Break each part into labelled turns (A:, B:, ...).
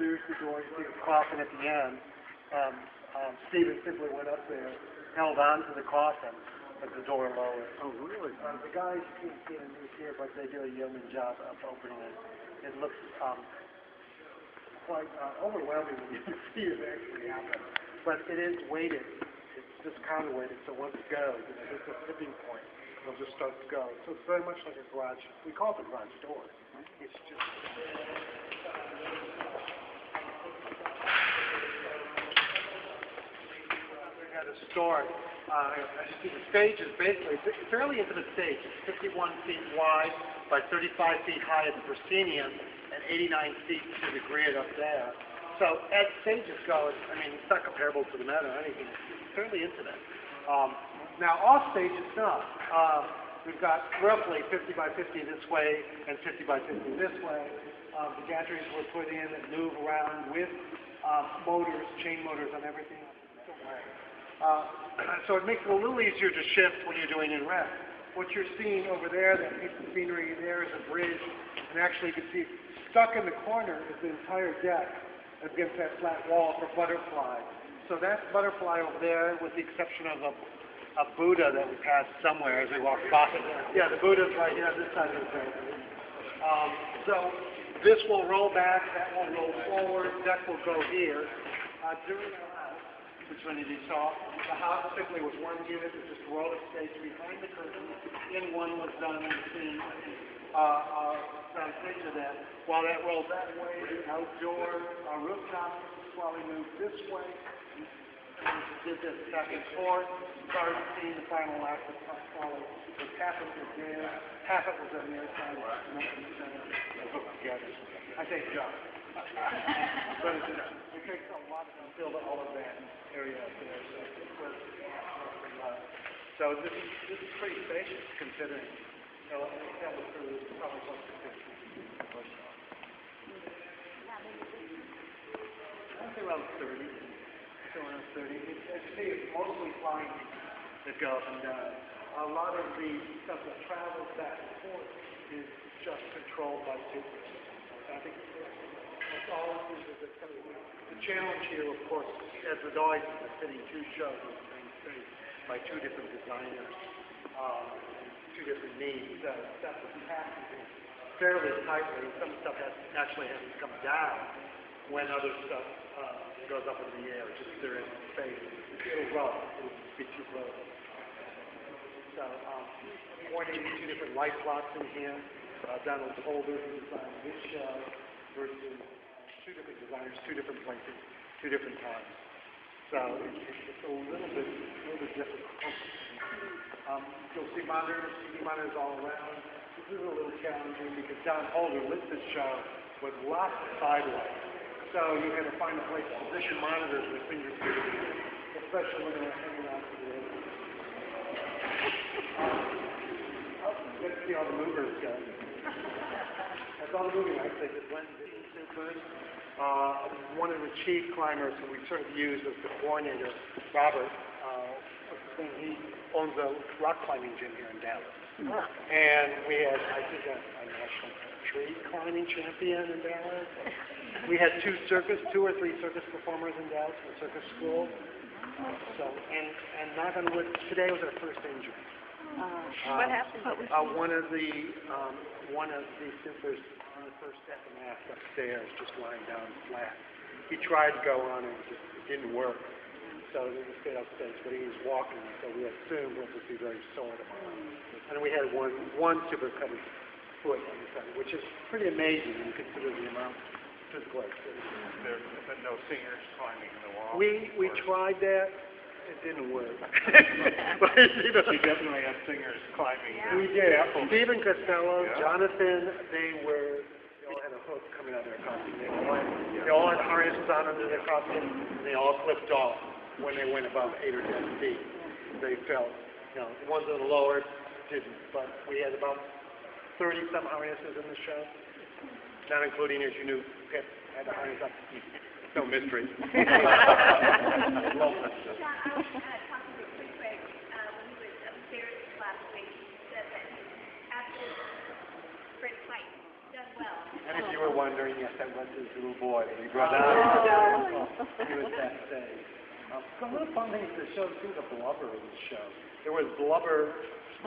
A: there's the door, you see the coffin at the end. Stephen simply went up there, held on to the coffin as the door lowered.
B: Oh, really?
A: The guys can't see it here, but they do a yeoman job of opening it. It looks quite overwhelming when you see it actually happen. But it is weighted. It's just counterweighted, so once it goes, it's a tipping point. It'll just start to go. So it's very much like a garage. We call it a garage door. It's just... At a start, the stage is basically it's a fairly intimate stage. It's 51 feet wide by 35 feet high at the proscenium and 89 feet to the grid up there. So as stages go, I mean, it's not comparable to the Met or anything. It's fairly intimate. Now off stage it's not. We've got roughly 50 by 50 this way and 50 by 50 this way. The gantries were put in that move around with motors, chain motors on everything. So it makes it a little easier to shift when you're doing in rest. What you're seeing over there, that piece of scenery there, is a bridge, and actually you can see stuck in the corner is the entire deck against that flat wall for butterfly. So that's butterfly over there, with the exception of a Buddha that we passed somewhere as we walked by. Yeah, the Buddha's right here on this side of the thing. So this will roll back, that will roll forward, deck will go here. During which one you saw. The house simply was one unit that just rolled a stage behind the curtain, and one was done in the foundation of that. While that rolled that way, the outdoor rooftop slowly moved this way, and did this back and forth, started seeing the final act of slowly. Half of it was there, half of it was on the other side, hooked together. I say jump. But it takes a lot to build all of that area up there. So this is pretty spacious considering. That was probably close to 50. I'd say around 30. Still around 30. As you see, it's mostly flying that go up and down. A lot of the stuff that travels back and forth is just controlled by supers. I think it's all the challenge here, of course, as the noise is fitting two shows in the same space by two different designers, two different needs. Stuff is packaging fairly tightly. Some stuff actually has to come down when other stuff goes up in the air, just there is space. It'll roll. It'll be too close. So, pointing to two different light plots in here. Donald Holder, who designed this show, versus two different designers, two different places, two different times. So it's a little bit difficult. You'll see monitors, TV monitors all around. This is a little challenging because Don Holder lit this show with lots of sidelights. So you had to find a place to position monitors with fingers, especially when they're hanging out to the edge. Let's see how the movers go. That's all the moving lights. They just blend in supers. One of the chief climbers who we sort of use as the coordinator, Robert, he owns a rock climbing gym here in Dallas. And we had, I think, a national tree climbing champion in Dallas. We had two or three circus performers in Dallas in the circus school. So, and knock on wood, today was our first injury.
C: What happened?
A: One of the supers on the first step and aft upstairs, just lying down flat. He tried to go on and it didn't work. So he stayed upstairs, but he was walking, so we assumed it would be very sore tomorrow. And we had one super cut his foot on the side, which is pretty amazing when you consider the amount of physical activity.
B: There's been no singers climbing the wall?
A: We tried that. It didn't work.
B: But, you definitely had singers climbing.
C: Yeah.
A: We did. Stephen Costello, Jonathan, they all had a hook coming out of their costume. They all had harnesses on under their costume, and they all flipped off when they went above 8 or 10 feet. They fell. The ones that were lower didn't. But we had about 30-some harnesses in the show, not including, as you knew, Pip had the harness up. No mystery.
D: John, I was talking to Chris Craig when he was upstairs last week. He said that after Fred fight done well.
B: And if you were wondering, yes, that was his little boy that he brought out. He was Backstage. Some of the fun things in the show, too, the blubber in the show. There was blubber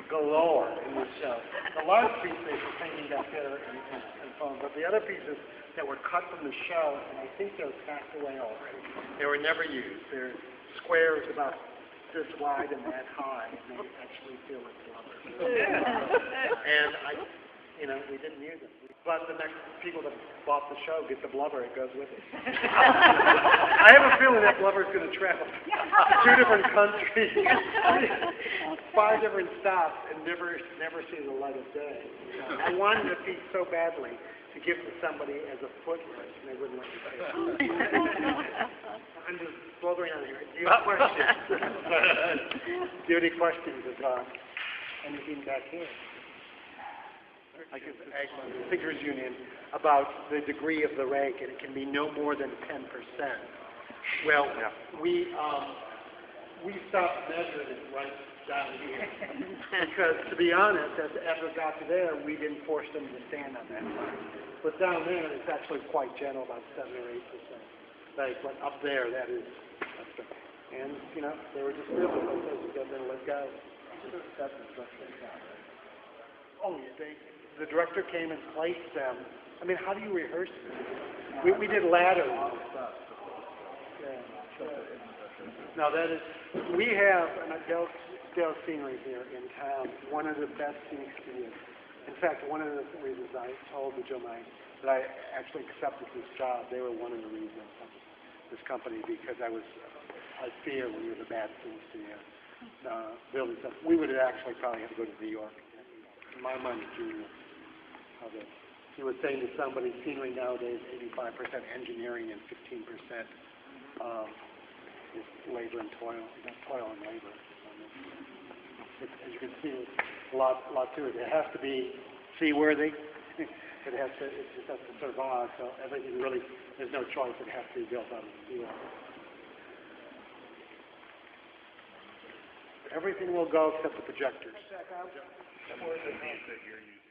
B: galore in the show. The large pieces were hanging back there and fun, but the other pieces that were cut from the show, and I think they're packed away already, they were never used. They're squares about this wide and that high, and they actually feel like blubber. And we didn't use them. But the next people that bought the show get the blubber, it goes with it. I have a feeling that blubber is going to travel to 2 different countries, 5 different stops, and never see the light of day. I wanted a piece so badly to give to somebody as a footrest, and they wouldn't let me take it. I'm just blubbering on here. Do you have questions? Do you have any questions about anything back here? Like it's the figures union about the degree of the rank, and it can be no more than 10%. Well, we stopped measuring it right down here because, to be honest, after it got to there, we didn't force them to stand on that side. But down there, it's actually quite gentle, about 7 or 8%. Like, but up there, that's good. And they were just really like they let go. That's the right? Oh, the director came and placed them. I mean, how do you rehearse this? We did ladders and stuff. No, that is, we have an Dale Scenery here in town, one of the best scenic studios. In fact, one of the reasons I told the Joe May that I actually accepted this job, they were one of the reasons of this company, because I fear we were the bad scenic studio. Building stuff. We would actually probably have to go to New York. In my mind, it's genius. He was saying to somebody, scenery nowadays, 85% engineering and 15% is labor and toil. Toil and labor. As you can see, a lot to it. It has to be seaworthy. It just has to survive. So everything really, there's no choice. It has to be built on steel. Everything will go except the projectors. Check out. That you're using.